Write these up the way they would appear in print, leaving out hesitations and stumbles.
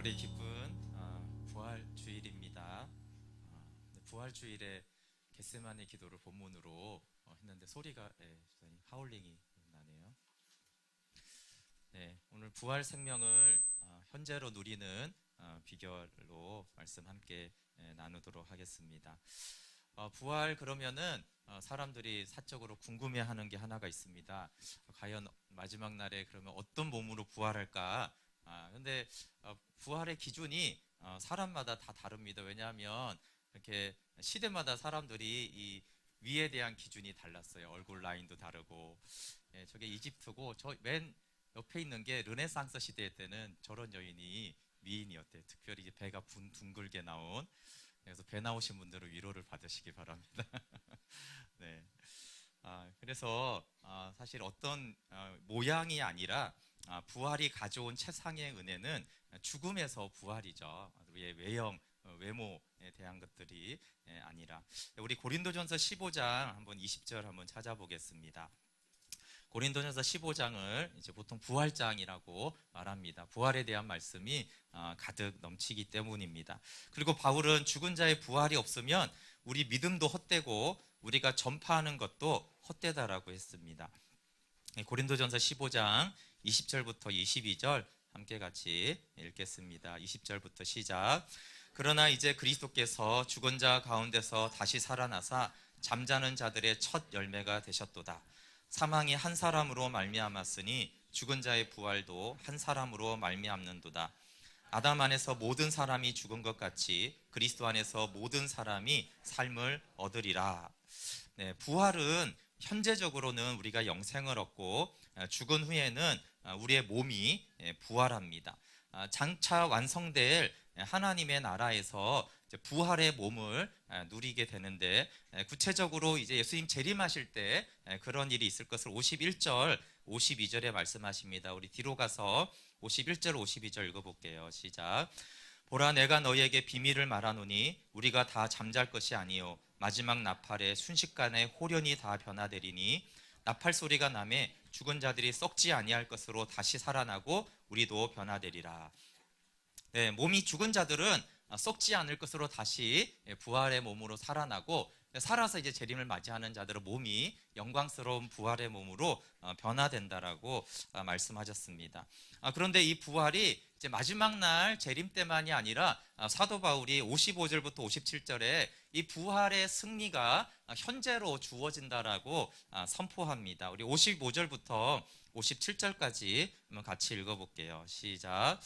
우리 기쁜 부활 주일입니다. 부활주일에 겟세마네 기도를 본문으로 했는데 소리가 하울링이 나네요. 오늘 부활 생명을 현재로 누리는 비결로 말씀 함께 나누도록 하겠습니다. 부활 그러면은 사람들이 사적으로 궁금해하는 게 하나가 있습니다. 과연 마지막 날에 그러면 어떤 몸으로 부활할까? 근데 부활의 기준이 사람마다 다 다릅니다. 왜냐하면 이렇게 시대마다 사람들이 이 위에 대한 기준이 달랐어요. 얼굴 라인도 다르고. 저게 이집트고, 저 맨 옆에 있는 게 르네상스 시대 때는 저런 여인이 미인이었대요. 특별히 이제 배가 둥글게 나온. 그래서 배 나오신 분들은 위로를 받으시기 바랍니다. 네. 그래서 사실 어떤 모양이 아니라 부활이 가져온 최상의 은혜는 죽음에서 부활이죠. 우리의 외형, 외모에 대한 것들이 아니라. 우리 고린도전서 15장 한번 20절 한번 찾아보겠습니다. 고린도전서 15장을 이제 보통 부활장이라고 말합니다. 부활에 대한 말씀이 가득 넘치기 때문입니다. 그리고 바울은 죽은 자의 부활이 없으면 우리 믿음도 헛되고 우리가 전파하는 것도 헛되다라고 했습니다. 고린도전서 15장 20절부터 22절 함께 같이 읽겠습니다. 20절부터 시작. 그러나 이제 그리스도께서 죽은 자 가운데서 다시 살아나사 잠자는 자들의 첫 열매가 되셨도다. 사망이 한 사람으로 말미암았으니 죽은 자의 부활도 한 사람으로 말미암는도다. 아담 안에서 모든 사람이 죽은 것 같이 그리스도 안에서 모든 사람이 삶을 얻으리라. 부활은 현재적으로는 우리가 영생을 얻고 죽은 후에는 우리의 몸이 부활합니다. 장차 완성될 하나님의 나라에서 부활의 몸을 누리게 되는데, 구체적으로 이제 예수님 재림하실 때 그런 일이 있을 것을 51절, 52절에 말씀하십니다. 우리 뒤로 가서 51절, 52절 읽어볼게요. 시작. 보라, 내가 너희에게 비밀을 말하노니 우리가 다 잠잘 것이 아니요 마지막 나팔에 순식간에 호련히 다 변화되리니 나팔 소리가 나매 죽은 자들이 썩지 아니할 것으로 다시 살아나고 우리도 변화되리라. 몸이 죽은 자들은 썩지 않을 것으로 다시 부활의 몸으로 살아나고, 살아서 이제 재림을 맞이하는 자들은 몸이 영광스러운 부활의 몸으로 변화된다라고 말씀하셨습니다. 그런데 이 부활이 이제 마지막 날 재림 때만이 아니라 사도 바울이 55절부터 57절에 이 부활의 승리가 현재로 주어진다라고 선포합니다. 우리 55절부터 57절까지 한번 같이 읽어볼게요. 시작.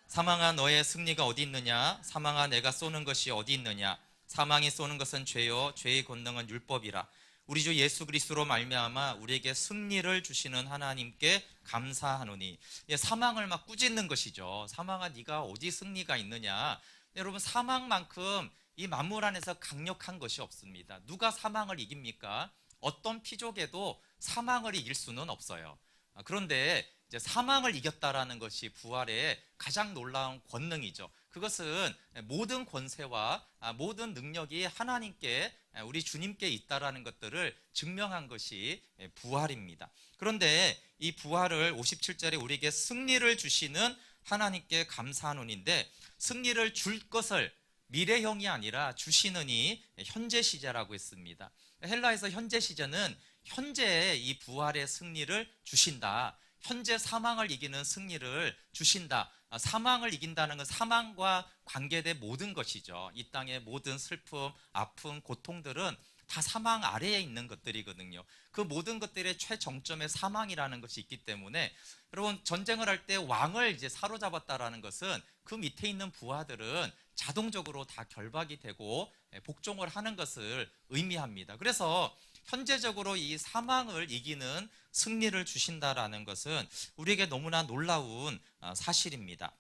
사망아, 너의 승리가 어디 있느냐? 사망아, 내가 쏘는 것이 어디 있느냐? 사망이 쏘는 것은 죄요 죄의 권능은 율법이라. 우리 주 예수 그리스도로 말미암아 우리에게 승리를 주시는 하나님께 감사하노니. 사망을 막 꾸짖는 것이죠. 사망아, 네가 어디 승리가 있느냐? 여러분, 사망만큼 이 만물 안에서 강력한 것이 없습니다. 누가 사망을 이깁니까? 어떤 피조개도 사망을 이길 수는 없어요. 그런데 이제 사망을 이겼다라는 것이 부활의 가장 놀라운 권능이죠. 그것은 모든 권세와 모든 능력이 하나님께, 우리 주님께 있다라는 것들을 증명한 것이 부활입니다. 그런데 이 부활을 57절에 우리에게 승리를 주시는 하나님께 감사하노니인데, 승리를 줄 것을 미래형이 아니라 주시느니 현재 시제라고 했습니다. 헬라에서 현재 시제는 현재 이 부활의 승리를 주신다. 현재 사망을 이기는 승리를 주신다. 사망을 이긴다는 건 사망과 관계된 모든 것이죠. 이 땅의 모든 슬픔, 아픔, 고통들은 다 사망 아래에 있는 것들이거든요. 그 모든 것들의 최정점에 사망이라는 것이 있기 때문에, 여러분, 전쟁을 할 때 왕을 이제 사로잡았다라는 것은 그 밑에 있는 부하들은 자동적으로 다 결박이 되고 복종을 하는 것을 의미합니다. 그래서 현재적으로 이 사망을 이기는 승리를 주신다라는 것은 우리에게 너무나 놀라운 사실입니다.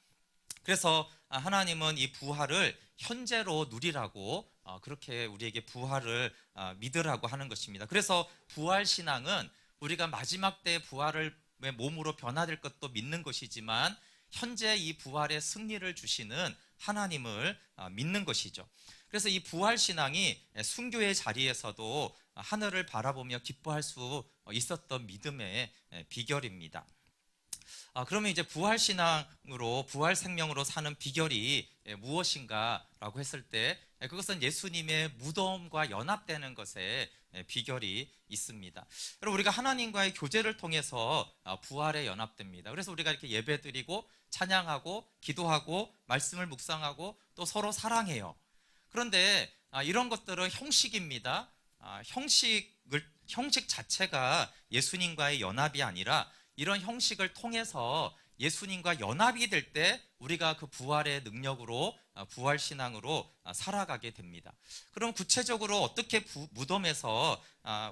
그래서 하나님은 이 부활을 현재로 누리라고 그렇게 우리에게 부활을 믿으라고 하는 것입니다. 그래서 부활신앙은 우리가 마지막 때 부활을 몸으로 변화될 것도 믿는 것이지만, 현재 이 부활의 승리를 주시는 하나님을 믿는 것이죠. 그래서 이 부활신앙이 순교의 자리에서도 하늘을 바라보며 기뻐할 수 있었던 믿음의 비결입니다. 그러면 이제 부활 신앙으로, 부활 생명으로 사는 비결이 무엇인가라고 했을 때, 그것은 예수님의 무덤과 연합되는 것에 비결이 있습니다. 여러분, 우리가 하나님과의 교제를 통해서 부활에 연합됩니다. 그래서 우리가 이렇게 예배드리고 찬양하고 기도하고 말씀을 묵상하고 또 서로 사랑해요. 그런데 이런 것들은 형식입니다. 형식 자체가 예수님과의 연합이 아니라 이런 형식을 통해서 예수님과 연합이 될 때 우리가 그 부활의 능력으로, 부활 신앙으로 살아가게 됩니다. 그럼 구체적으로 어떻게 무덤에서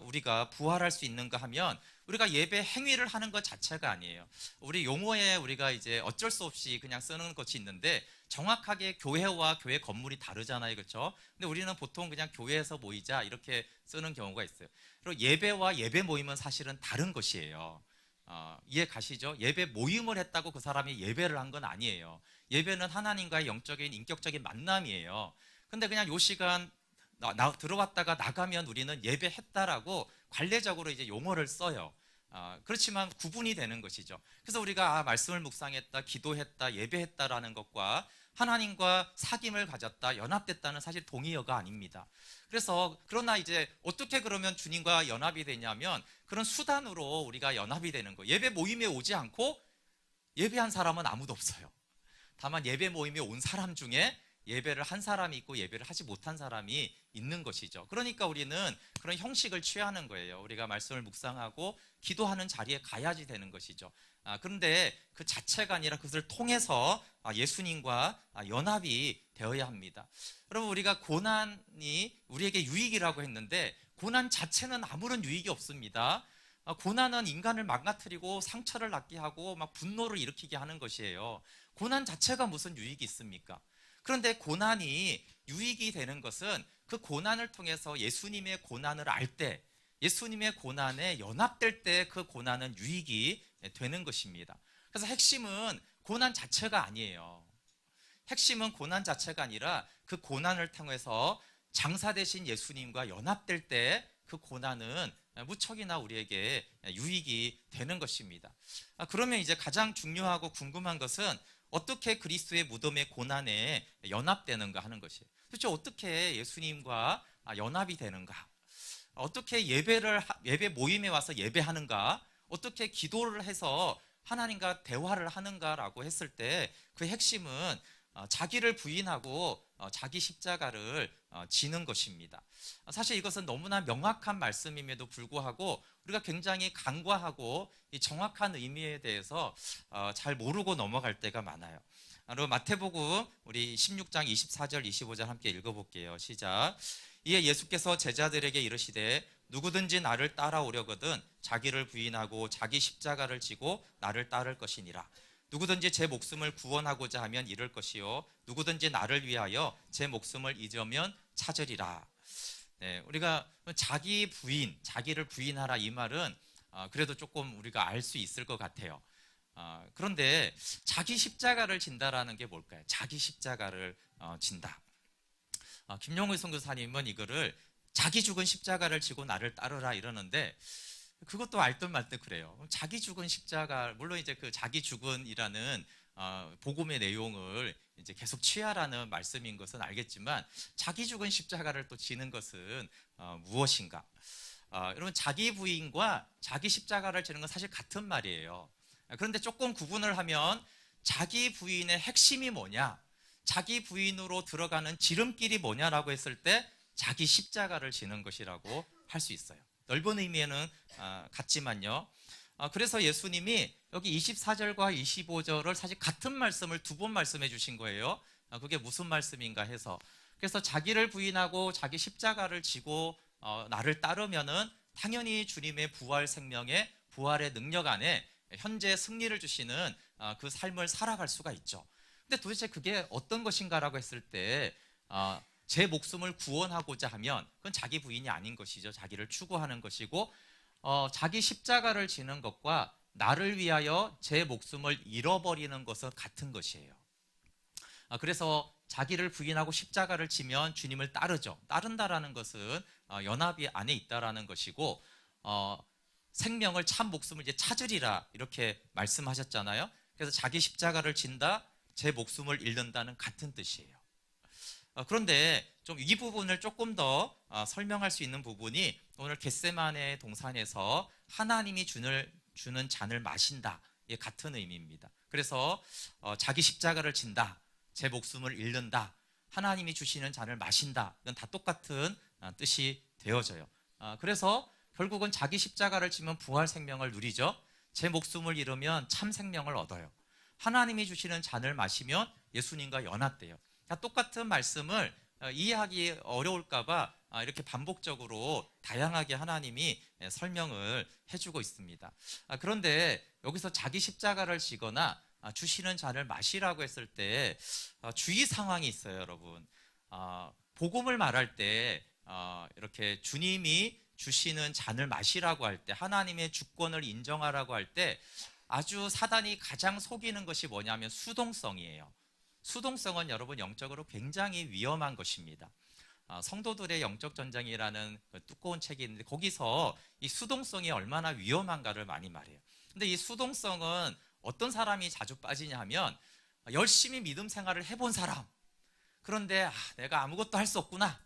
우리가 부활할 수 있는가 하면, 우리가 예배 행위를 하는 것 자체가 아니에요. 우리 용어에 우리가 이제 어쩔 수 없이 그냥 쓰는 것이 있는데, 정확하게 교회와 교회 건물이 다르잖아요, 그렇죠? 근데 우리는 보통 그냥 교회에서 모이자 이렇게 쓰는 경우가 있어요. 그리고 예배와 예배 모임은 사실은 다른 것이에요. 이해 가시죠? 예배 모임을 했다고 그 사람이 예배를 한 건 아니에요. 예배는 하나님과의 영적인 인격적인 만남이에요. 근데 그냥 요 시간 들어왔다가 나가면 우리는 예배했다라고 관례적으로 이제 용어를 써요. 그렇지만 구분이 되는 것이죠. 그래서 우리가 말씀을 묵상했다, 기도했다, 예배했다라는 것과 하나님과 사귐을 가졌다, 연합됐다는 사실 동의어가 아닙니다. 그래서 그러나 이제 어떻게 그러면 주님과 연합이 되냐면, 그런 수단으로 우리가 연합이 되는 거예요. 예배 모임에 오지 않고 예배한 사람은 아무도 없어요. 다만 예배 모임에 온 사람 중에 예배를 한 사람이 있고 예배를 하지 못한 사람이 있는 것이죠. 그러니까 우리는 그런 형식을 취하는 거예요. 우리가 말씀을 묵상하고 기도하는 자리에 가야지 되는 것이죠. 그런데 그 자체가 아니라 그것을 통해서 예수님과 연합이 되어야 합니다. 여러분, 우리가 고난이 우리에게 유익이라고 했는데, 고난 자체는 아무런 유익이 없습니다. 고난은 인간을 망가뜨리고 상처를 낳게 하고 막 분노를 일으키게 하는 것이에요. 고난 자체가 무슨 유익이 있습니까? 그런데 고난이 유익이 되는 것은 그 고난을 통해서 예수님의 고난을 알 때, 예수님의 고난에 연합될 때 그 고난은 유익이 되는 것입니다. 그래서 핵심은 고난 자체가 아니에요. 핵심은 고난 자체가 아니라 그 고난을 통해서 장사 되신 예수님과 연합될 때 그 고난은 무척이나 우리에게 유익이 되는 것입니다. 그러면 이제 가장 중요하고 궁금한 것은 어떻게 그리스도의 무덤의 고난에 연합되는가 하는 것이에요. 도대체 어떻게 예수님과 연합이 되는가? 어떻게 예배 모임에 와서 예배하는가? 어떻게 기도를 해서 하나님과 대화를 하는가라고 했을 때 그 핵심은 자기를 부인하고 자기 십자가를 지는 것입니다. 사실 이것은 너무나 명확한 말씀임에도 불구하고 우리가 굉장히 간과하고 이 정확한 의미에 대해서 잘 모르고 넘어갈 때가 많아요. 그리고 마태복음 우리 16장 24절 25절 함께 읽어볼게요. 시작. 이에 예수께서 제자들에게 이르시되 누구든지 나를 따라오려거든 자기를 부인하고 자기 십자가를 지고 나를 따를 것이니라. 누구든지 제 목숨을 구원하고자 하면 잃을 것이요 누구든지 나를 위하여 제 목숨을 잊으면 찾으리라. 네, 우리가 자기 부인, 자기를 부인하라 이 말은 그래도 조금 우리가 알 수 있을 것 같아요. 그런데 자기 십자가를 진다라는 게 뭘까요? 자기 십자가를 진다. 김용희 선교사님은 이거를 자기 죽은 십자가를 지고 나를 따르라 이러는데, 그것도 알듯 말듯 그래요. 자기 죽은 십자가, 물론 이제 그 자기 죽은이라는 복음의 내용을 이제 계속 취하라는 말씀인 것은 알겠지만, 자기 죽은 십자가를 또 지는 것은 무엇인가? 여러분, 자기 부인과 자기 십자가를 지는 건 사실 같은 말이에요. 그런데 조금 구분을 하면 자기 부인의 핵심이 뭐냐, 자기 부인으로 들어가는 지름길이 뭐냐라고 했을 때 자기 십자가를 지는 것이라고 할 수 있어요. 넓은 의미에는 같지만요. 그래서 예수님이 여기 24절과 25절을 사실 같은 말씀을 두 번 말씀해 주신 거예요. 그게 무슨 말씀인가 해서, 그래서 자기를 부인하고 자기 십자가를 지고 나를 따르면은 당연히 주님의 부활 생명의 부활의 능력 안에 현재 승리를 주시는 그 삶을 살아갈 수가 있죠. 근데 도대체 그게 어떤 것인가라고 했을 때 제 목숨을 구원하고자 하면 그건 자기 부인이 아닌 것이죠. 자기를 추구하는 것이고, 자기 십자가를 지는 것과 나를 위하여 제 목숨을 잃어버리는 것은 같은 것이에요. 그래서 자기를 부인하고 십자가를 지면 주님을 따르죠. 따른다라는 것은 연합이 안에 있다라는 것이고, 생명을 참 목숨을 이제 찾으리라 이렇게 말씀하셨잖아요. 그래서 자기 십자가를 진다, 제 목숨을 잃는다는 같은 뜻이에요. 그런데 좀 이 부분을 조금 더 설명할 수 있는 부분이 오늘 겟세마네 동산에서 하나님이 주는 잔을 마신다, 같은 의미입니다. 그래서 자기 십자가를 진다, 제 목숨을 잃는다, 하나님이 주시는 잔을 마신다, 이건 다 똑같은 뜻이 되어져요. 그래서 결국은 자기 십자가를 지면 부활 생명을 누리죠. 제 목숨을 잃으면 참 생명을 얻어요. 하나님이 주시는 잔을 마시면 예수님과 연합돼요. 똑같은 말씀을 이해하기 어려울까봐 이렇게 반복적으로 다양하게 하나님이 설명을 해주고 있습니다. 그런데 여기서 자기 십자가를 지거나 주시는 잔을 마시라고 했을 때 주의 상황이 있어요, 여러분. 복음을 말할 때 이렇게 주님이 주시는 잔을 마시라고 할 때, 하나님의 주권을 인정하라고 할 때 아주 사단이 가장 속이는 것이 뭐냐면 수동성이에요. 수동성은 여러분 영적으로 굉장히 위험한 것입니다. 성도들의 영적 전쟁이라는 두꺼운 책이 있는데 거기서 이 수동성이 얼마나 위험한가를 많이 말해요. 근데 이 수동성은 어떤 사람이 자주 빠지냐 하면 열심히 믿음 생활을 해본 사람, 그런데 내가 아무것도 할 수 없구나,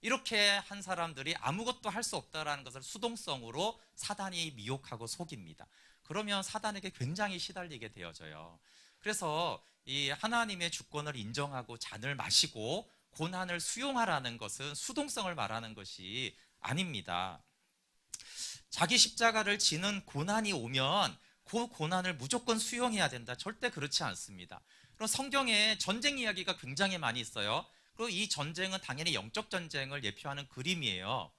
이렇게 한 사람들이 아무것도 할 수 없다라는 것을 수동성으로 사단이 미혹하고 속입니다. 그러면 사단에게 굉장히 시달리게 되어져요. 그래서 이 하나님의 주권을 인정하고 잔을 마시고 고난을 수용하라는 것은 수동성을 말하는 것이 아닙니다. 자기 십자가를 지는 고난이 오면 그 고난을 무조건 수용해야 된다, 절대 그렇지 않습니다. 그럼 성경에 전쟁 이야기가 굉장히 많이 있어요. 그리고 이 전쟁은 당연히 영적 전쟁을 예표하는 그림이에요.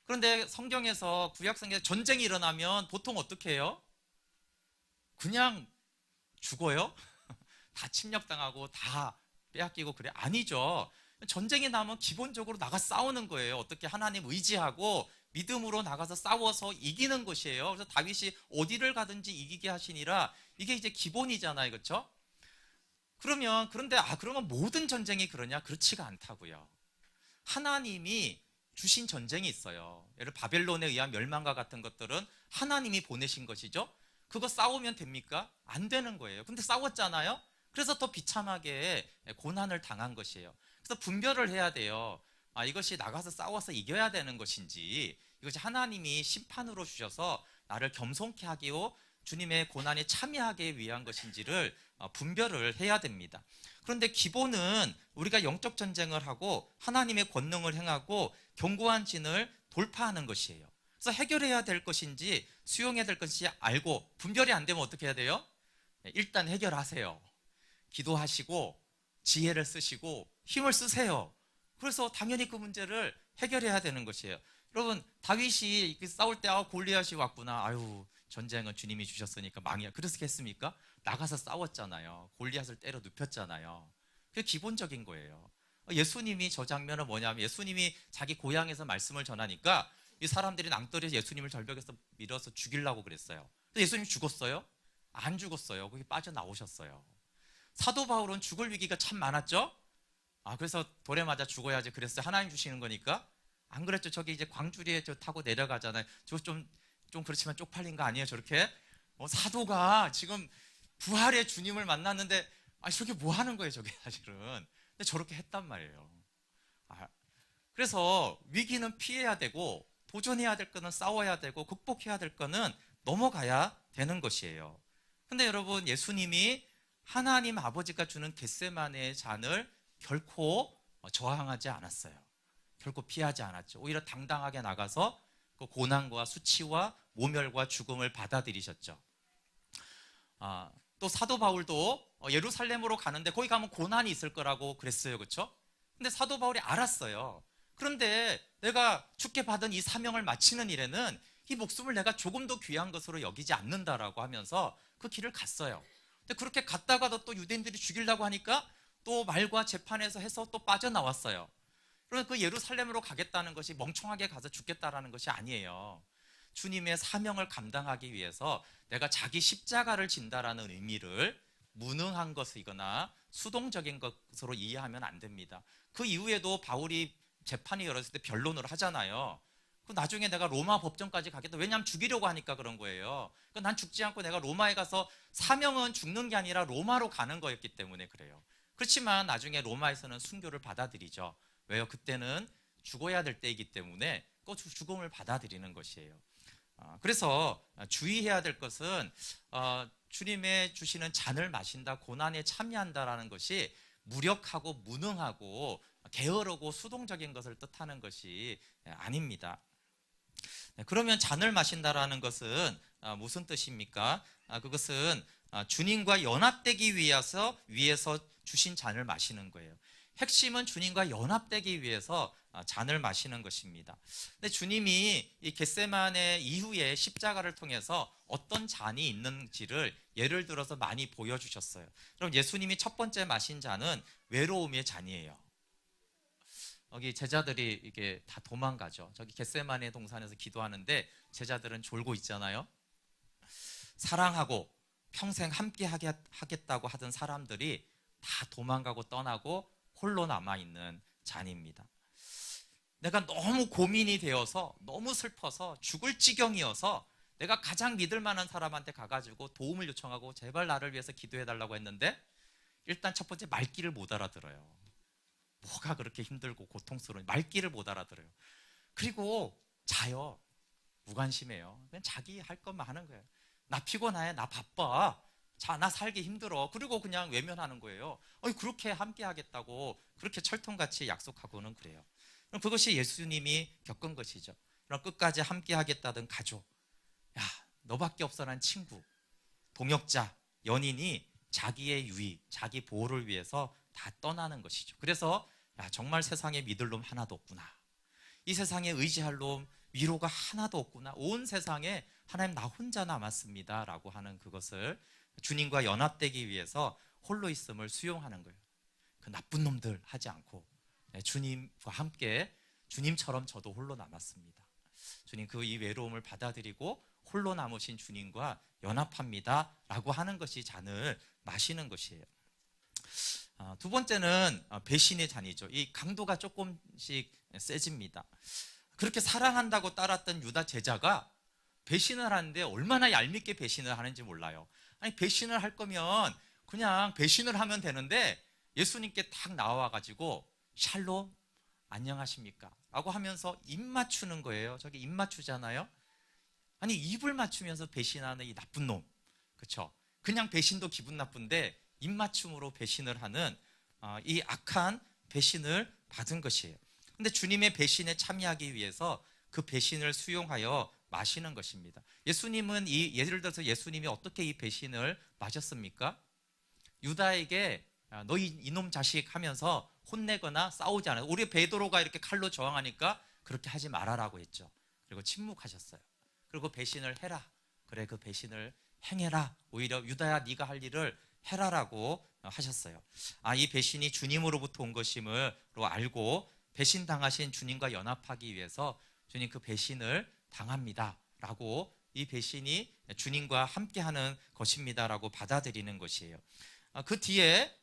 그런데 성경에서, 구약 성경에서 전쟁이 일어나면 보통 어떻게 해요? 그냥 죽어요? 다 침략당하고 다 빼앗기고 그래? 아니죠. 전쟁이 나면 기본적으로 나가 싸우는 거예요. 어떻게 하나님 의지하고 믿음으로 나가서 싸워서 이기는 것이에요. 그래서 다윗이 어디를 가든지 이기게 하시니라, 이게 이제 기본이잖아요, 그렇죠? 그런데 그러면 모든 전쟁이 그러냐? 그렇지가 않다고요. 하나님이 주신 전쟁이 있어요. 예를 들어 바벨론에 의한 멸망과 같은 것들은 하나님이 보내신 것이죠. 그거 싸우면 됩니까? 안 되는 거예요. 근데 싸웠잖아요. 그래서 더 비참하게 고난을 당한 것이에요. 그래서 분별을 해야 돼요. 이것이 나가서 싸워서 이겨야 되는 것인지, 이것이 하나님이 심판으로 주셔서 나를 겸손케 하기로 주님의 고난에 참여하기 위한 것인지를 분별을 해야 됩니다. 그런데 기본은 우리가 영적 전쟁을 하고 하나님의 권능을 행하고 견고한 진을 돌파하는 것이에요. 그래서 해결해야 될 것인지 수용해야 될 것인지 알고, 분별이 안 되면 어떻게 해야 돼요? 일단 해결하세요. 기도하시고 지혜를 쓰시고 힘을 쓰세요. 그래서 당연히 그 문제를 해결해야 되는 것이에요. 여러분, 다윗이 싸울 때 골리앗이 왔구나, 아유 전쟁은 주님이 주셨으니까 망이야, 그렇겠습니까? 나가서 싸웠잖아요. 골리앗을 때려 눕혔잖아요. 그게 기본적인 거예요. 예수님이 저 장면은 뭐냐면, 예수님이 자기 고향에서 말씀을 전하니까 이 사람들이 낭떠러지에서 예수님을 절벽에서 밀어서 죽이려고 그랬어요. 근데 예수님이 죽었어요? 안 죽었어요. 거기 빠져나오셨어요. 사도 바울은 죽을 위기가 참 많았죠? 그래서 돌에 맞아 죽어야지 그랬어요. 하나님 주시는 거니까. 안 그랬죠? 저기 이제 광주리에 타고 내려가잖아요. 저 좀 그렇지만 쪽팔린 거 아니에요? 저렇게? 사도가 지금 부활의 주님을 만났는데, 저게 뭐 하는 거예요, 저게 사실은. 근데 저렇게 했단 말이에요. 그래서 위기는 피해야 되고, 도전해야 될 거는 싸워야 되고, 극복해야 될 거는 넘어가야 되는 것이에요. 근데 여러분, 예수님이 하나님 아버지가 주는 겟세마네의 잔을 결코 저항하지 않았어요. 결코 피하지 않았죠. 오히려 당당하게 나가서 그 고난과 수치와 모멸과 죽음을 받아들이셨죠. 또 사도 바울도 예루살렘으로 가는데 거기 가면 고난이 있을 거라고 그랬어요, 그렇죠? 근데 사도 바울이 알았어요. 그런데 내가 주께 받은 이 사명을 마치는 일에는 이 목숨을 내가 조금도 귀한 것으로 여기지 않는다라고 하면서 그 길을 갔어요. 근데 그렇게 갔다가도 또 유대인들이 죽이려고 하니까 또 말과 재판에서 해서 또 빠져나왔어요. 그러면 그 예루살렘으로 가겠다는 것이 멍청하게 가서 죽겠다라는 것이 아니에요. 주님의 사명을 감당하기 위해서 내가 자기 십자가를 진다라는 의미를 무능한 것이거나 수동적인 것으로 이해하면 안 됩니다. 그 이후에도 바울이 재판이 열었을 때 변론을 하잖아요. 그 나중에 내가 로마 법정까지 가겠다. 왜냐하면 죽이려고 하니까 그런 거예요. 그러니까 난 죽지 않고 내가 로마에 가서 사명은 죽는 게 아니라 로마로 가는 거였기 때문에 그래요. 그렇지만 나중에 로마에서는 순교를 받아들이죠. 왜요? 그때는 죽어야 될 때이기 때문에 그 죽음을 받아들이는 것이에요. 그래서 주의해야 될 것은 주님의 주시는 잔을 마신다, 고난에 참여한다라는 것이 무력하고 무능하고 게으르고 수동적인 것을 뜻하는 것이 아닙니다. 그러면 잔을 마신다라는 것은 무슨 뜻입니까? 그것은 주님과 연합되기 위해서 주신 잔을 마시는 거예요. 핵심은 주님과 연합되기 위해서 잔을 마시는 것입니다. 근데 주님이 이 겟세마네 이후에 십자가를 통해서 어떤 잔이 있는지를 예를 들어서 많이 보여주셨어요. 그럼 예수님이 첫 번째 마신 잔은 외로움의 잔이에요. 여기 제자들이 이게 다 도망가죠. 저기 겟세마네 동산에서 기도하는데 제자들은 졸고 있잖아요. 사랑하고 평생 함께 하겠다고 하던 사람들이 다 도망가고 떠나고 홀로 남아있는 잔입니다. 내가 너무 고민이 되어서 너무 슬퍼서 죽을 지경이어서 내가 가장 믿을 만한 사람한테 가가지고 도움을 요청하고 제발 나를 위해서 기도해달라고 했는데 일단 첫 번째 말귀를 못 알아들어요. 뭐가 그렇게 힘들고 고통스러운 말귀를 못 알아들어요. 그리고 자요. 무관심해요. 그냥 자기 할 것만 하는 거예요. 나 피곤해, 나 바빠, 자, 나 살기 힘들어. 그리고 그냥 외면하는 거예요. 그렇게 함께 하겠다고 그렇게 철통같이 약속하고는 그래요. 그럼 그것이 예수님이 겪은 것이죠. 그럼 끝까지 함께 하겠다던 가족, 야, 너밖에 없어 난 친구, 동역자, 연인이 자기의 유익, 자기 보호를 위해서 다 떠나는 것이죠. 그래서 야, 정말 세상에 믿을 놈 하나도 없구나. 이 세상에 의지할 놈, 위로가 하나도 없구나. 온 세상에 하나님 나 혼자 남았습니다 라고 하는 그것을 주님과 연합되기 위해서 홀로 있음을 수용하는 거예요. 그 나쁜 놈들 하지 않고 주님과 함께 주님처럼 저도 홀로 남았습니다. 주님 그 이 외로움을 받아들이고 홀로 남으신 주님과 연합합니다 라고 하는 것이 잔을 마시는 것이에요. 두 번째는 배신의 잔이죠. 이 강도가 조금씩 세집니다. 그렇게 사랑한다고 따랐던 유다 제자가 배신을 하는데 얼마나 얄밉게 배신을 하는지 몰라요. 아니 배신을 할 거면 그냥 배신을 하면 되는데 예수님께 딱 나와가지고 샬롬 안녕하십니까 라고 하면서 입 맞추는 거예요. 저기 입 맞추잖아요. 아니 입을 맞추면서 배신하는 이 나쁜 놈, 그렇죠? 그냥 배신도 기분 나쁜데 입 맞춤으로 배신을 하는 이 악한 배신을 받은 것이에요. 근데 주님의 배신에 참여하기 위해서 그 배신을 수용하여 마시는 것입니다. 예수님은 예를 들어서 예수님이 어떻게 이 배신을 마셨습니까? 유다에게 너희 이놈 자식 하면서 혼내거나 싸우지 않아요. 우리 베드로가 이렇게 칼로 저항하니까 그렇게 하지 말아라고 했죠. 그리고 침묵하셨어요. 그리고 배신을 해라. 그래 그 배신을 행해라. 오히려 유다야 네가 할 일을 해라라고 하셨어요. 이 배신이 주님으로부터 온 것임을 알고 배신당하신 주님과 연합하기 위해서 주님 그 배신을 당합니다 라고 이 배신이 주님과 함께하는 것입니다라고 받아들이는 것이에요. 그 뒤에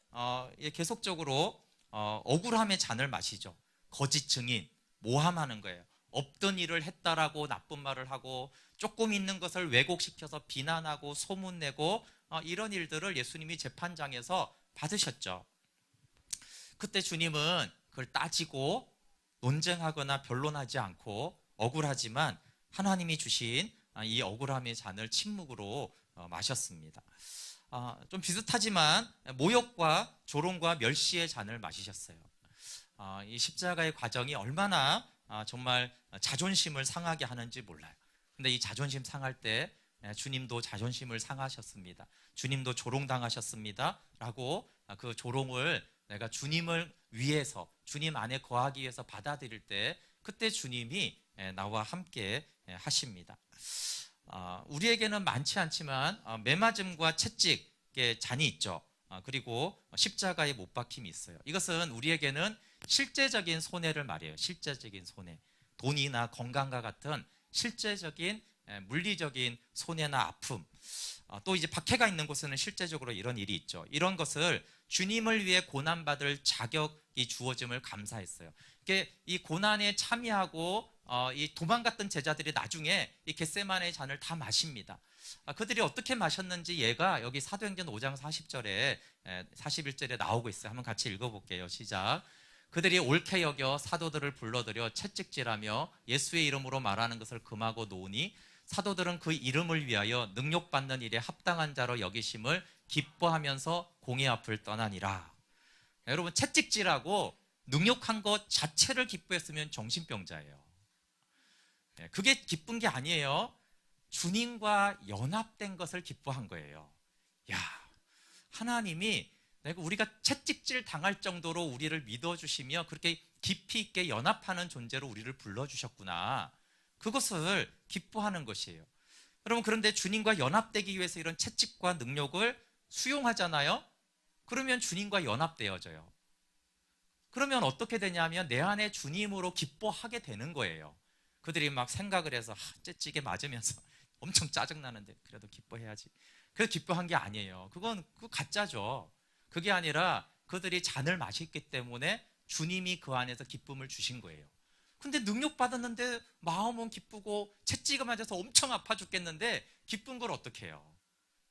계속적으로 억울함의 잔을 마시죠. 거짓 증인, 모함하는 거예요. 없던 일을 했다라고 나쁜 말을 하고 조금 있는 것을 왜곡시켜서 비난하고 소문내고 이런 일들을 예수님이 재판장에서 받으셨죠. 그때 주님은 그걸 따지고 논쟁하거나 변론하지 않고 억울하지만 하나님이 주신 이 억울함의 잔을 침묵으로 마셨습니다. 좀 비슷하지만 모욕과 조롱과 멸시의 잔을 마시셨어요. 이 십자가의 과정이 얼마나 정말 자존심을 상하게 하는지 몰라요. 근데 이 자존심 상할 때 주님도 자존심을 상하셨습니다. 주님도 조롱당하셨습니다 라고 그 조롱을 내가 주님을 위해서 주님 안에 거하기 위해서 받아들일 때 그때 주님이 나와 함께 하십니다. 우리에게는 많지 않지만 매맞음과 채찍의 잔이 있죠. 그리고 십자가의 못 박힘이 있어요. 이것은 우리에게는 실제적인 손해를 말해요. 실제적인 손해, 돈이나 건강과 같은 실제적인 물리적인 손해나 아픔, 또 이제 박해가 있는 곳에는 실제적으로 이런 일이 있죠. 이런 것을 주님을 위해 고난받을 자격이 주어짐을 감사했어요. 이 고난에 참여하고 이 도망갔던 제자들이 나중에 이 겟세마네의 잔을 다 마십니다. 그들이 어떻게 마셨는지 얘가 여기 사도행전 5장 40절에 41절에 나오고 있어요. 한번 같이 읽어볼게요. 시작. 그들이 옳게 여겨 사도들을 불러들여 채찍질하며 예수의 이름으로 말하는 것을 금하고 놓으니 사도들은 그 이름을 위하여 능욕받는 일에 합당한 자로 여기심을 기뻐하면서 공의 앞을 떠나니라. 여러분, 채찍질하고 능욕한 것 자체를 기뻐했으면 정신병자예요. 그게 기쁜 게 아니에요. 주님과 연합된 것을 기뻐한 거예요. 야, 하나님이 우리가 채찍질 당할 정도로 우리를 믿어주시며 그렇게 깊이 있게 연합하는 존재로 우리를 불러주셨구나. 그것을 기뻐하는 것이에요. 여러분, 그런데 주님과 연합되기 위해서 이런 채찍과 능력을 수용하잖아요. 그러면 주님과 연합되어져요. 그러면 어떻게 되냐면 내 안에 주님으로 기뻐하게 되는 거예요. 그들이 막 생각을 해서 채찍에 맞으면서 엄청 짜증나는데 그래도 기뻐해야지. 그래서 기뻐한 게 아니에요. 그거 가짜죠. 그게 아니라 그들이 잔을 마셨기 때문에 주님이 그 안에서 기쁨을 주신 거예요. 근데 능력 받았는데 마음은 기쁘고 채찍에 맞아서 엄청 아파 죽겠는데 기쁜 걸 어떻게 해요?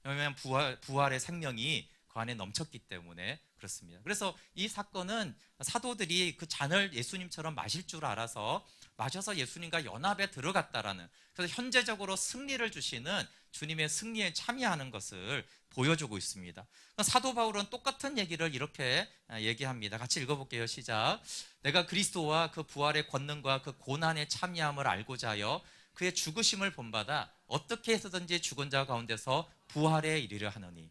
왜냐하면 부활의 생명이 그 안에 넘쳤기 때문에 그렇습니다. 그래서 이 사건은 사도들이 그 잔을 예수님처럼 마실 줄 알아서 마셔서 예수님과 연합에 들어갔다라는, 그래서 현재적으로 승리를 주시는 주님의 승리에 참여하는 것을 보여주고 있습니다. 사도 바울은 똑같은 얘기를 이렇게 얘기합니다. 같이 읽어볼게요. 시작. 내가 그리스도와 그 부활의 권능과 그 고난에 참여함을 알고자 하여 그의 죽으심을 본받아 어떻게 해서든지 죽은 자 가운데서 부활에 이르려 하느니.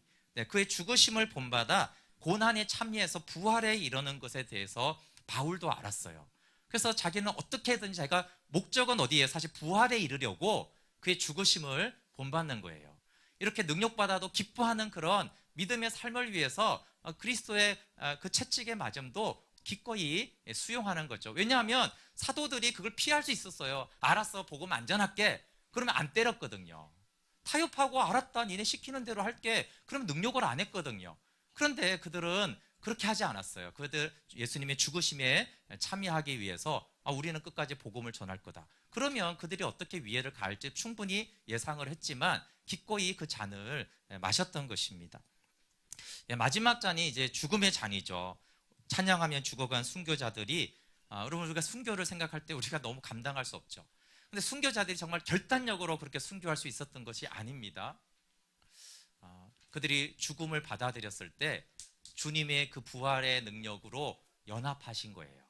그의 죽으심을 본받아 고난에 참여해서 부활에 이르는 것에 대해서 바울도 알았어요. 그래서 자기는 어떻게든지 자기가 목적은 어디예요? 사실 부활에 이르려고 그의 죽으심을 본받는 거예요. 이렇게 능력받아도 기뻐하는 그런 믿음의 삶을 위해서 그리스도의 그 채찍의 맞음도 기꺼이 수용하는 거죠. 왜냐하면 사도들이 그걸 피할 수 있었어요. 알았어, 복음 안전할게. 그러면 안 때렸거든요. 타협하고 알았다, 니네 시키는 대로 할게. 그러면 능력을 안 했거든요. 그런데 그들은 그렇게 하지 않았어요. 그들 예수님의 죽으심에 참여하기 위해서 우리는 끝까지 복음을 전할 거다. 그러면 그들이 어떻게 위해를 가할지 충분히 예상을 했지만 기꺼이 그 잔을 마셨던 것입니다. 마지막 잔이 이제 죽음의 잔이죠. 찬양하면 죽어간 순교자들이, 여러분, 우리가 순교를 생각할 때 우리가 너무 감당할 수 없죠. 근데 순교자들이 정말 결단력으로 그렇게 순교할 수 있었던 것이 아닙니다. 그들이 죽음을 받아들였을 때 주님의 그 부활의 능력으로 연합하신 거예요.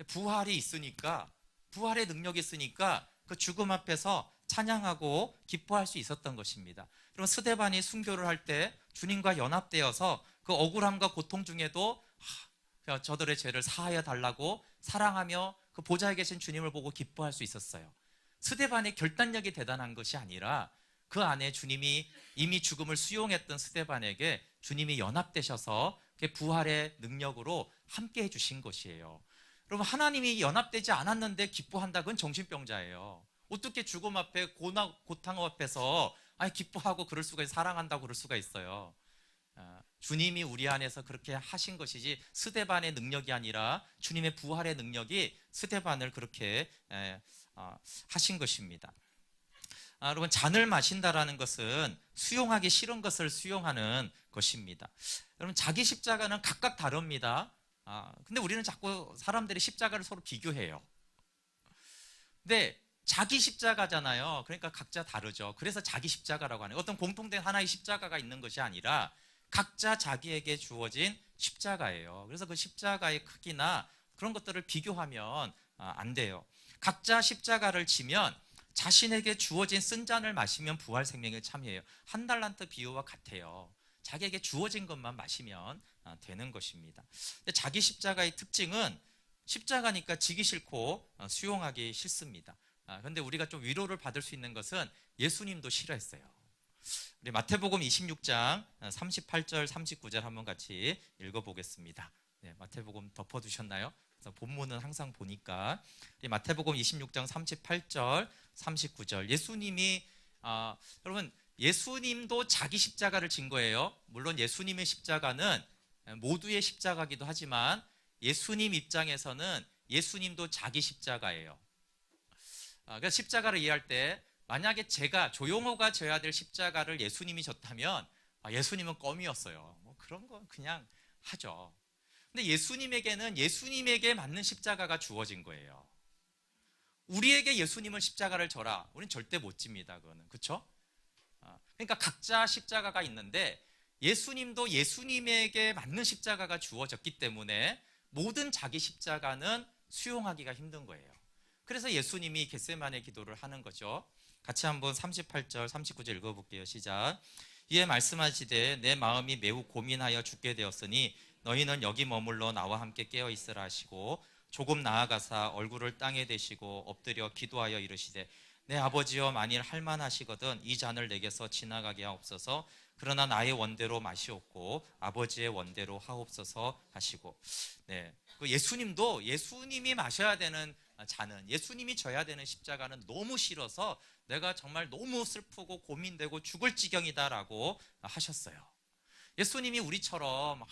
부활이 있으니까, 부활의 능력이 있으니까 그 죽음 앞에서 찬양하고 기뻐할 수 있었던 것입니다. 그럼 스데반이 순교를 할 때 주님과 연합되어서 그 억울함과 고통 중에도 저들의 죄를 사하여 달라고 사랑하며 그 보좌에 계신 주님을 보고 기뻐할 수 있었어요. 스데반의 결단력이 대단한 것이 아니라 그 안에 주님이 이미 죽음을 수용했던 스데반에게 주님이 연합되셔서 부활의 능력으로 함께 해주신 것이에요. 여러분, 하나님이 연합되지 않았는데 기뻐한다, 그건 정신병자예요. 어떻게 죽음 앞에 고통 앞에서 기뻐하고 그럴 수가 있어요. 사랑한다고 그럴 수가 있어요. 주님이 우리 안에서 그렇게 하신 것이지 스데반의 능력이 아니라 주님의 부활의 능력이 스데반을 그렇게 하신 것입니다. 여러분, 잔을 마신다라는 것은 수용하기 싫은 것을 수용하는 것입니다. 여러분, 자기 십자가는 각각 다릅니다. 근데 우리는 자꾸 사람들이 십자가를 서로 비교해요. 근데 자기 십자가잖아요. 그러니까 각자 다르죠. 그래서 자기 십자가라고 하는, 어떤 공통된 하나의 십자가가 있는 것이 아니라 각자 자기에게 주어진 십자가예요. 그래서 그 십자가의 크기나 그런 것들을 비교하면 안 돼요. 각자 십자가를 지면 자신에게 주어진 쓴 잔을 마시면 부활 생명에 참여해요. 한 달란트 비유와 같아요. 자기에게 주어진 것만 마시면 되는 것입니다. 근데 자기 십자가의 특징은 십자가니까 지기 싫고 수용하기 싫습니다. 그런데 우리가 좀 위로를 받을 수 있는 것은 예수님도 싫어했어요. 우리 마태복음 26장 38절 39절 한번 같이 읽어보겠습니다. 마태복음 덮어두셨나요? 그래서 본문은 항상 보니까 마태복음 26장 38절 39절 예수님이 여러분, 예수님도 자기 십자가를 진 거예요. 물론 예수님의 십자가는 모두의 십자가이기도 하지만 예수님 입장에서는 예수님도 자기 십자가예요. 그래서 십자가를 이해할 때 만약에 조용호가 져야 될 십자가를 예수님이 졌다면 예수님은 껌이었어요. 뭐 그런 건 그냥 하죠. 근데 예수님에게는 예수님에게 맞는 십자가가 주어진 거예요. 우리에게 예수님을 십자가를 져라. 우린 절대 못 집니다. 그거는. 그렇죠? 그러니까 각자 십자가가 있는데 예수님도 예수님에게 맞는 십자가가 주어졌기 때문에 모든 자기 십자가는 수용하기가 힘든 거예요. 그래서 예수님이 겟세마네 기도를 하는 거죠. 같이 한번 38절, 39절 읽어볼게요. 시작. 이에 말씀하시되 내 마음이 매우 고민하여 죽게 되었으니 너희는 여기 머물러 나와 함께 깨어 있으라 하시고 조금 나아가사 얼굴을 땅에 대시고 엎드려 기도하여 이르시되 내 아버지여 만일 할만하시거든 이 잔을 내게서 지나가게 하옵소서. 그러나 나의 원대로 마시옵고 아버지의 원대로 하옵소서 하시고, 네, 그 예수님도 예수님이 마셔야 되는 잔은, 예수님이 져야 되는 십자가는 너무 싫어서 내가 정말 너무 슬프고 고민되고 죽을 지경이다라고 하셨어요. 예수님이 우리처럼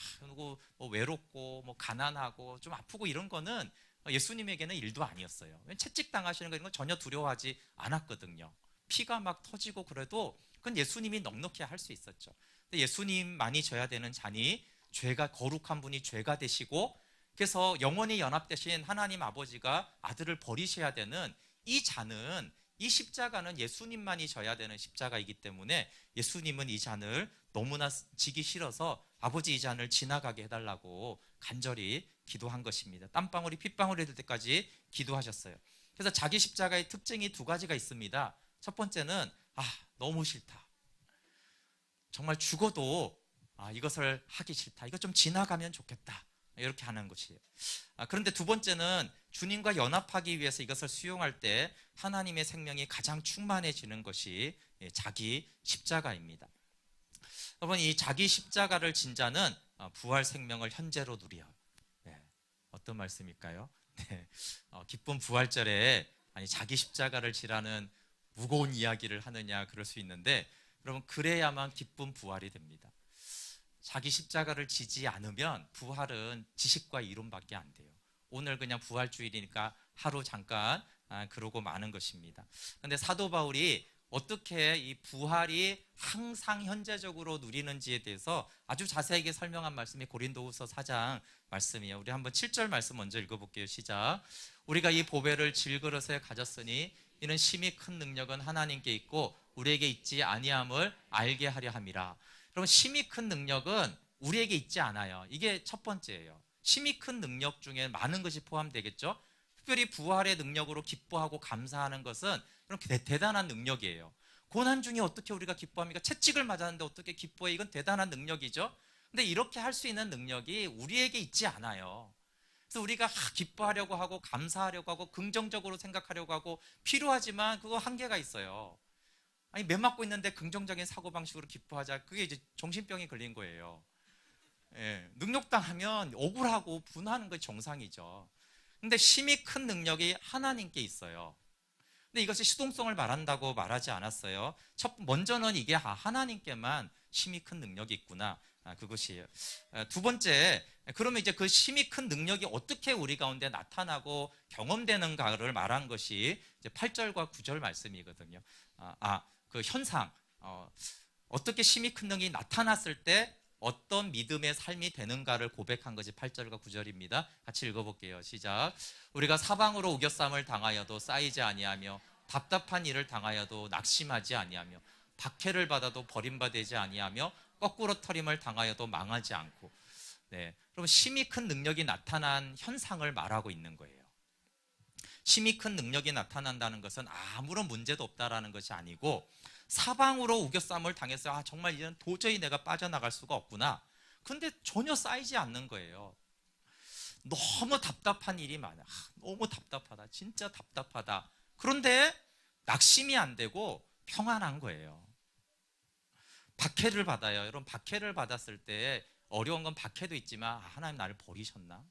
뭐 외롭고 뭐 가난하고 좀 아프고 이런 거는 예수님에게는 일도 아니었어요. 채찍 당하시는 거 이런 건 전혀 두려워하지 않았거든요. 피가 막 터지고 그래도 그건 예수님이 넉넉히 할 수 있었죠. 근데 예수님만이 져야 되는 잔이 죄가, 거룩한 분이 죄가 되시고 그래서 영원히 연합되신 하나님 아버지가 아들을 버리셔야 되는 이 잔은, 이 십자가는 예수님만이 져야 되는 십자가이기 때문에 예수님은 이 잔을 너무나 지기 싫어서 아버지 이 잔을 지나가게 해달라고 간절히 기도한 것입니다. 땀방울이 핏방울이 될 때까지 기도하셨어요. 그래서 자기 십자가의 특징이 두 가지가 있습니다. 첫 번째는 너무 싫다. 정말 죽어도 이것을 하기 싫다. 이거 좀 지나가면 좋겠다. 이렇게 하는 것이에요. 그런데 두 번째는 주님과 연합하기 위해서 이것을 수용할 때 하나님의 생명이 가장 충만해지는 것이 자기 십자가입니다. 여러분, 이 자기 십자가를 진 자는 부활 생명을 현재로 누려. 네, 어떤 말씀일까요? 네, 기쁜 부활절에 자기 십자가를 지라는 무거운 이야기를 하느냐 그럴 수 있는데, 여러분, 그래야만 기쁜 부활이 됩니다. 자기 십자가를 지지 않으면 부활은 지식과 이론밖에 안 돼요. 오늘 그냥 부활주일이니까 하루 잠깐 그러고 마는 것입니다. 그런데 사도 바울이 어떻게 이 부활이 항상 현재적으로 누리는지에 대해서 아주 자세하게 설명한 말씀이 고린도후서 4장 말씀이에요. 우리 한번 7절 말씀 먼저 읽어볼게요. 시작. 우리가 이 보배를 질그릇에 가졌으니 이는 심히 큰 능력은 하나님께 있고 우리에게 있지 아니함을 알게 하려 함이라. 여러분, 심히 큰 능력은 우리에게 있지 않아요. 이게 첫 번째예요. 심히 큰 능력 중에 많은 것이 포함되겠죠. 특별히 부활의 능력으로 기뻐하고 감사하는 것은 그렇게 대단한 능력이에요. 고난 중에 어떻게 우리가 기뻐합니까? 채찍을 맞았는데 어떻게 기뻐해? 이건 대단한 능력이죠. 근데 이렇게 할 수 있는 능력이 우리에게 있지 않아요. 그래서 우리가 기뻐하려고 하고 감사하려고 하고 긍정적으로 생각하려고 하고 필요하지만 그거 한계가 있어요. 매 맞고 있는데 긍정적인 사고방식으로 기뻐하자. 그게 이제 정신병이 걸린 거예요. 능력당하면 억울하고 분하는 게 정상이죠. 근데 심히 큰 능력이 하나님께 있어요. 근데 이것이 수동성을 말한다고 말하지 않았어요. 먼저는 이게 하나님께만 심히 큰 능력이 있구나. 그것이에요. 두 번째, 그러면 이제 그 심히 큰 능력이 어떻게 우리 가운데 나타나고 경험되는가를 말한 것이 이제 8절과 9절 말씀이거든요. 그 현상, 어떻게 심히 큰 능력이 나타났을 때 어떤 믿음의 삶이 되는가를 고백한 것이 8절과 9절입니다. 같이 읽어볼게요. 시작. 우리가 사방으로 우겨쌈을 당하여도 쌓이지 아니하며 답답한 일을 당하여도 낙심하지 아니하며 박해를 받아도 버림받지 아니하며 거꾸로 터림을 당하여도 망하지 않고. 네, 그럼 심히 큰 능력이 나타난 현상을 말하고 있는 거예요. 심히 큰 능력이 나타난다는 것은 아무런 문제도 없다라는 것이 아니고 사방으로 우겨쌈을 당해서 정말 이제는 도저히 내가 빠져나갈 수가 없구나. 근데 전혀 쌓이지 않는 거예요. 너무 답답한 일이 많아. 너무 답답하다. 진짜 답답하다. 그런데 낙심이 안 되고 평안한 거예요. 박해를 받아요. 여러분, 박해를 받았을 때 어려운 건 박해도 있지만 하나님 나를 버리셨나?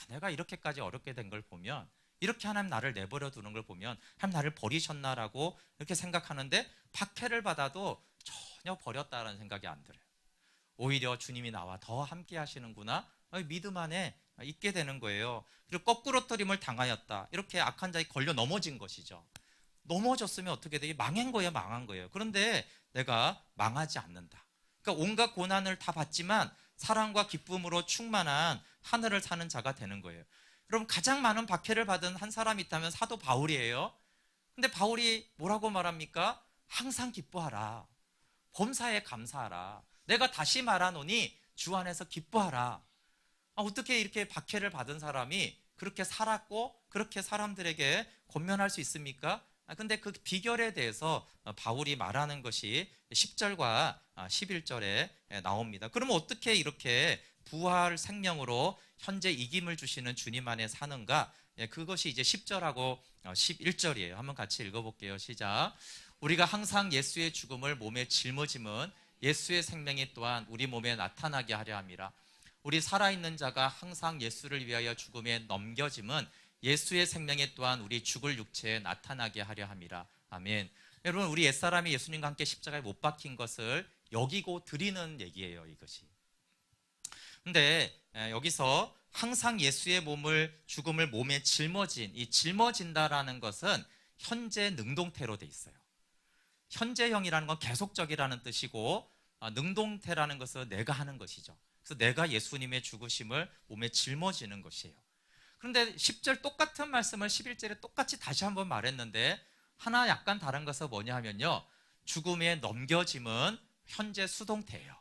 내가 이렇게까지 어렵게 된 걸 보면, 이렇게 하나님 나를 내버려 두는 걸 보면 하나님 나를 버리셨나라고 이렇게 생각하는데 박해를 받아도 전혀 버렸다라는 생각이 안 들어요. 오히려 주님이 나와 더 함께 하시는구나, 믿음 안에 있게 되는 거예요. 그리고 거꾸로 터림을 당하였다. 이렇게 악한 자에 걸려 넘어진 것이죠. 넘어졌으면 어떻게 돼? 망한 거예요, 망한 거예요. 그런데 내가 망하지 않는다. 그러니까 온갖 고난을 다 받지만 사랑과 기쁨으로 충만한 하늘을 사는 자가 되는 거예요. 여러분, 가장 많은 박해를 받은 한 사람이 있다면 사도 바울이에요. 근데 바울이 뭐라고 말합니까? 항상 기뻐하라. 범사에 감사하라. 내가 다시 말하노니 주 안에서 기뻐하라. 어떻게 이렇게 박해를 받은 사람이 그렇게 살았고 그렇게 사람들에게 권면할 수 있습니까? 근데 그 비결에 대해서 바울이 말하는 것이 10절과 11절에 나옵니다. 그러면 어떻게 이렇게 부활 생명으로 현재 이김을 주시는 주님 안에 사는가? 그것이 이제 10절하고 11절이에요. 한번 같이 읽어볼게요. 시작. 우리가 항상 예수의 죽음을 몸에 짊어짐은 예수의 생명이 또한 우리 몸에 나타나게 하려 함이라. 우리 살아있는 자가 항상 예수를 위하여 죽음에 넘겨짐은 예수의 생명이 또한 우리 죽을 육체에 나타나게 하려 함이라. 아멘. 여러분, 우리 옛사람이 예수님과 함께 십자가에 못 박힌 것을 여기고 드리는 얘기예요, 이것이. 근데 여기서 항상 예수의 죽음을 몸에 짊어진, 이 짊어진다라는 것은 현재 능동태로 돼 있어요. 현재형이라는 건 계속적이라는 뜻이고, 능동태라는 것은 내가 하는 것이죠. 그래서 내가 예수님의 죽으심을 몸에 짊어지는 것이에요. 그런데 10절 똑같은 말씀을 11절에 똑같이 다시 한번 말했는데, 하나 약간 다른 것은 뭐냐 하면요, 죽음에 넘겨짐은 현재 수동태예요.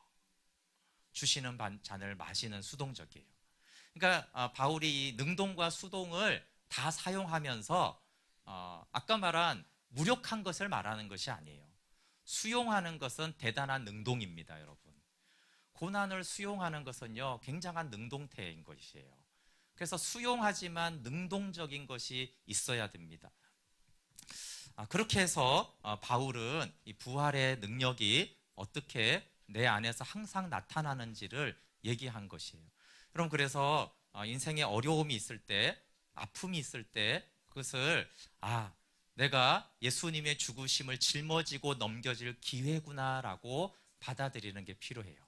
주시는 잔을 마시는 수동적이에요. 그러니까 바울이 능동과 수동을 다 사용하면서 아까 말한 무력한 것을 말하는 것이 아니에요. 수용하는 것은 대단한 능동입니다, 여러분. 고난을 수용하는 것은요, 굉장한 능동태인 것이에요. 그래서 수용하지만 능동적인 것이 있어야 됩니다. 그렇게 해서 바울은 이 부활의 능력이 어떻게 내 안에서 항상 나타나는지를 얘기한 것이에요. 여러분, 그래서 인생에 어려움이 있을 때, 아픔이 있을 때 그것을 내가 예수님의 죽으심을 짊어지고 넘겨질 기회구나라고 받아들이는 게 필요해요.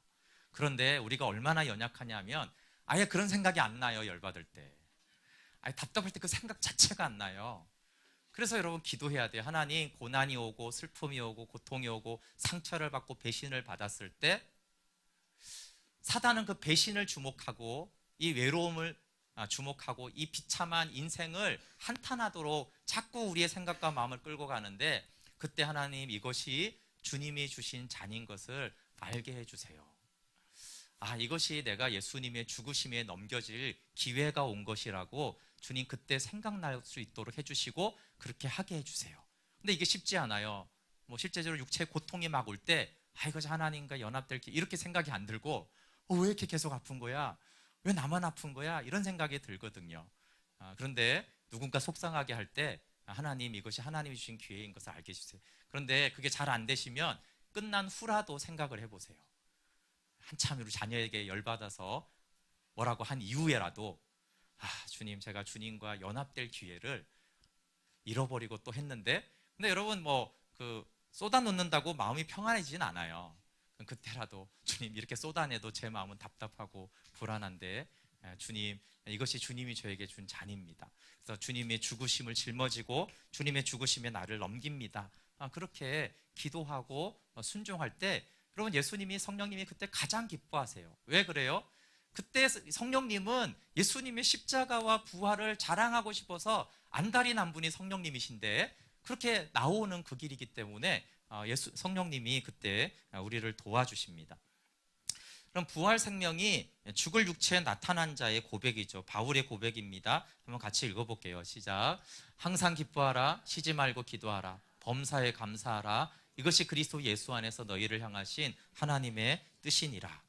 그런데 우리가 얼마나 연약하냐면 아예 그런 생각이 안 나요. 열받을 때, 답답할 때 그 생각 자체가 안 나요. 그래서 여러분, 기도해야 돼요. 하나님, 고난이 오고 슬픔이 오고 고통이 오고 상처를 받고 배신을 받았을 때 사단은 그 배신을 주목하고 이 외로움을 주목하고 이 비참한 인생을 한탄하도록 자꾸 우리의 생각과 마음을 끌고 가는데, 그때 하나님, 이것이 주님이 주신 잔인 것을 알게 해주세요. 이것이 내가 예수님의 죽으심에 넘겨질 기회가 온 것이라고 주님 그때 생각날 수 있도록 해주시고 그렇게 하게 해주세요. 근데 이게 쉽지 않아요. 실제적으로 육체의 고통이 막 올 때 이것이 하나님과 연합될 게 이렇게 생각이 안 들고 왜 이렇게 계속 아픈 거야? 왜 나만 아픈 거야? 이런 생각이 들거든요. 그런데 누군가 속상하게 할 때 하나님, 이것이 하나님이 주신 기회인 것을 알게 해주세요. 그런데 그게 잘 안 되시면 끝난 후라도 생각을 해보세요. 한참 우리 자녀에게 열받아서 뭐라고 한 이후에라도 주님, 제가 주님과 연합될 기회를 잃어버리고 또 했는데, 근데 여러분, 쏟아놓는다고 마음이 평안해지진 않아요. 그때라도 주님, 이렇게 쏟아내도 제 마음은 답답하고 불안한데 주님, 이것이 주님이 저에게 준 잔입니다. 그래서 주님의 죽으심을 짊어지고 주님의 죽으심에 나를 넘깁니다. 그렇게 기도하고 순종할 때 여러분, 예수님이, 성령님이 그때 가장 기뻐하세요. 왜 그래요? 그때 성령님은 예수님의 십자가와 부활을 자랑하고 싶어서 안달이 난 분이 성령님이신데, 그렇게 나오는 그 길이기 때문에 성령님이 그때 우리를 도와주십니다. 그럼 부활 생명이 죽을 육체에 나타난 자의 고백이죠. 바울의 고백입니다. 한번 같이 읽어볼게요. 시작. 항상 기뻐하라. 쉬지 말고 기도하라. 범사에 감사하라. 이것이 그리스도 예수 안에서 너희를 향하신 하나님의 뜻이니라.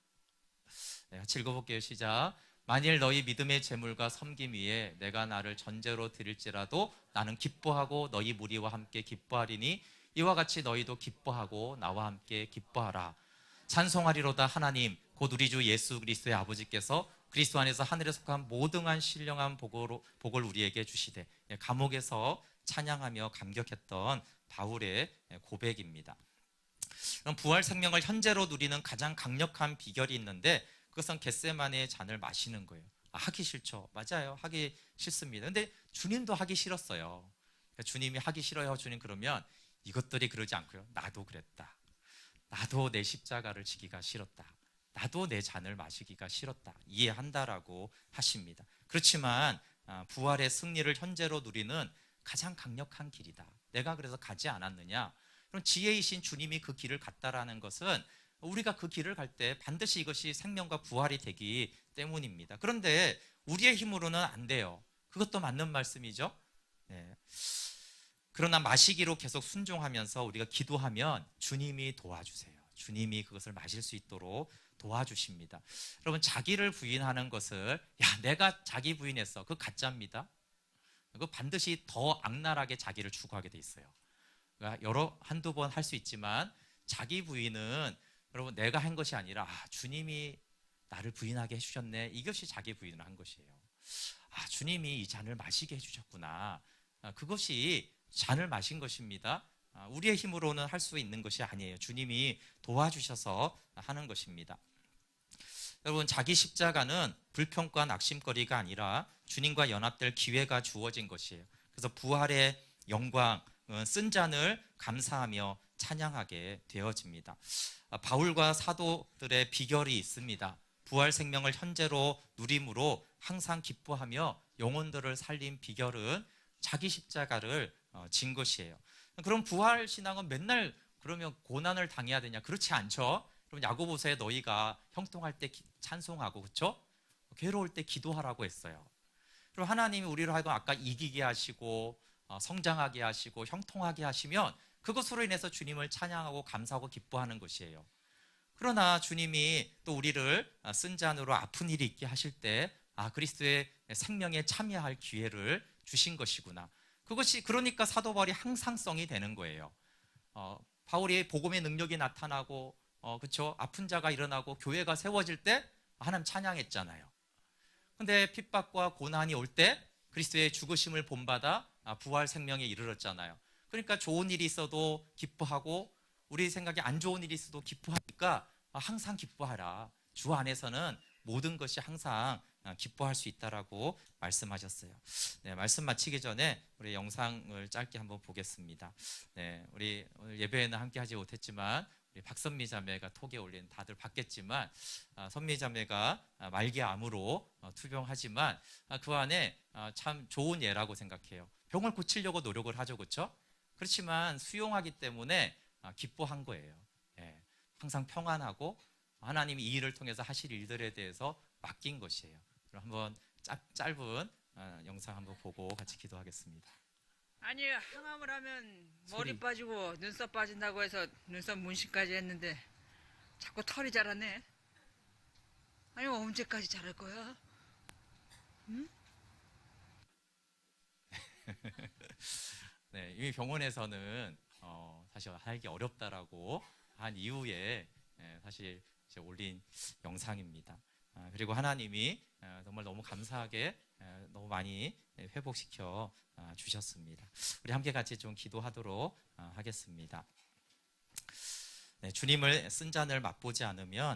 같이 읽어볼게요. 시작. 만일 너희 믿음의 재물과 섬김 위에 내가 나를 전제로 드릴지라도 나는 기뻐하고 너희 무리와 함께 기뻐하리니 이와 같이 너희도 기뻐하고 나와 함께 기뻐하라. 찬송하리로다. 하나님 곧 우리 주 예수 그리스도의 아버지께서 그리스도 안에서 하늘에 속한 모든 신령한 복을 우리에게 주시되, 감옥에서 찬양하며 감격했던 바울의 고백입니다. 그럼 부활 생명을 현재로 누리는 가장 강력한 비결이 있는데, 그것은 겟세마네의 잔을 마시는 거예요. 하기 싫죠. 맞아요. 하기 싫습니다. 근데 주님도 하기 싫었어요. 주님이 하기 싫어요, 주님 그러면 이것들이 그러지 않고요. 나도 그랬다. 나도 내 십자가를 지기가 싫었다. 나도 내 잔을 마시기가 싫었다. 이해한다라고 하십니다. 그렇지만 부활의 승리를 현재로 누리는 가장 강력한 길이다. 내가 그래서 가지 않았느냐? 그럼 지혜이신 주님이 그 길을 갔다라는 것은 우리가 그 길을 갈 때 반드시 이것이 생명과 부활이 되기 때문입니다. 그런데 우리의 힘으로는 안 돼요. 그것도 맞는 말씀이죠. 네. 그러나 마시기로 계속 순종하면서 우리가 기도하면 주님이 도와주세요. 주님이 그것을 마실 수 있도록 도와주십니다. 여러분, 자기를 부인하는 것을 내가 자기 부인했어. 그거 가짜입니다. 그거 반드시 더 악랄하게 자기를 추구하게 돼 있어요. 그러니까 한두 번 할 수 있지만 자기 부인은 여러분 내가 한 것이 아니라 주님이 나를 부인하게 해주셨네. 이것이 자기 부인을 한 것이에요. 주님이 이 잔을 마시게 해주셨구나. 그것이 잔을 마신 것입니다. 우리의 힘으로는 할 수 있는 것이 아니에요. 주님이 도와주셔서 하는 것입니다. 여러분, 자기 십자가는 불평과 낙심거리가 아니라 주님과 연합될 기회가 주어진 것이에요. 그래서 부활의 영광, 쓴 잔을 감사하며 찬양하게 되어집니다. 바울과 사도들의 비결이 있습니다. 부활 생명을 현재로 누림으로 항상 기뻐하며 영혼들을 살린 비결은 자기 십자가를 진 것이에요. 그럼 부활 신앙은 맨날 그러면 고난을 당해야 되냐? 그렇지 않죠. 그럼 야고보서에 너희가 형통할 때 찬송하고 그렇죠? 괴로울 때 기도하라고 했어요. 그럼 하나님이 우리를 하여금 아까 이기게 하시고 성장하게 하시고 형통하게 하시면 그것으로 인해서 주님을 찬양하고 감사하고 기뻐하는 것이에요. 그러나 주님이 또 우리를 쓴 잔으로 아픈 일이 있게 하실 때 그리스도의 생명에 참여할 기회를 주신 것이구나. 그것이 그러니까 사도 바울이 항상성이 되는 거예요. 바울이 복음의 능력이 나타나고 그렇죠? 아픈 자가 일어나고 교회가 세워질 때 하나님 찬양했잖아요. 근데 핍박과 고난이 올 때 그리스도의 죽으심을 본받아 부활 생명에 이르렀잖아요. 그러니까 좋은 일이 있어도 기뻐하고 우리 생각에 안 좋은 일이 있어도 기뻐하니까 항상 기뻐하라. 주 안에서는 모든 것이 항상 기뻐할 수 있다라고 말씀하셨어요. 네, 말씀 마치기 전에 우리 영상을 짧게 한번 보겠습니다. 네, 우리 오늘 예배에는 함께 하지 못했지만 우리 박선미 자매가 톡에 올린 다들 봤겠지만 선미 자매가 말기암으로 투병하지만 그 안에 참 좋은 예라고 생각해요. 병을 고치려고 노력을 하죠, 그렇죠? 그렇지만 수용하기 때문에 기뻐한 거예요. 예, 항상 평안하고 하나님이 이 일을 통해서 하실 일들에 대해서 맡긴 것이에요. 그럼 한번 짧은 영상 한번 보고 같이 기도하겠습니다. 아니, 항암을 하면 머리 소리. 빠지고 눈썹 빠진다고 해서 눈썹 문신까지 했는데 자꾸 털이 자라네. 아니, 언제까지 자랄 거야? 응? 네, 이미 병원에서는 사실 살기 어렵다라고 한 이후에 사실 이제 올린 영상입니다. 그리고 하나님이 정말 너무 감사하게 너무 많이 회복시켜 주셨습니다. 우리 함께 같이 좀 기도하도록 하겠습니다. 네, 주님을 쓴 잔을 맛보지 않으면